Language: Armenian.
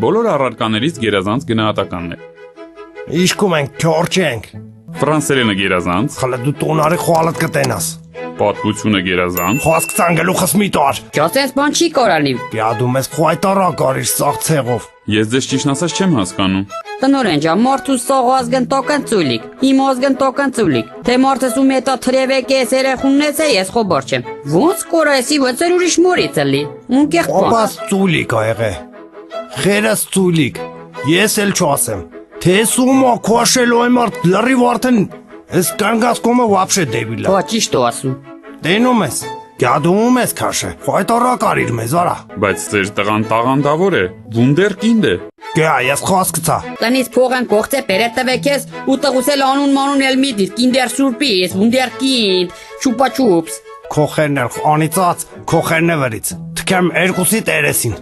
բոլոր առարկաներից գերազանց գնահատականն է։ Իշկում ենք, քյորջ ենք։ Ֆրանսերենը գերազանց, Խլը դու տոնարի խոալդ կտենաս։ պատմությունը գերազանց, Խոսք ցան գլուխս մի տար։ Չասես բան չի կարալի։ Դու մեզ խոյտարա կարիր սաղ ցեղով։ ես ձեզ ճիշտ ասած չեմ հասկանում։ Տնորեն ջան, մարդու սող ազգն տոկն ծուլիկ, իմ ազգն տոկն ծուլիկ։ Թե մարդս ու մետա թրևեք ես երեխուննես է, ես խոբար չեմ։ Ոնց կորեսի վծեր ուրիշ մորից էլի։ Ունկեղ Օպաս ծուլիկ այղե։ Խերս ծուլիկ։ Ես էլ չասեմ։ Թե սումա քոշելով եմ արդ լրի վարդեն։ Ես կանգած կոմը վապշե դեբիլա։ Հա ճիշտ ասում։ Դենում ես։ Գադում ես քաշը։ Խոյտարա կարիր մեզ արա։ Բայց ձեր տղան տաղանդավոր է, վունդերկինդ է։ Գա, ես խոսք ցա։ Տնից փողն կողցե պերետ տվեք ես ու տղուսել անուն մանուն էլ մի դիր կինդեր սուրպիս, վունդերկիnd, չուպա չուպս։ Քոխերն էլ անիծած, քոխերն է վրից։ Թքեմ երկուսի տերեսին։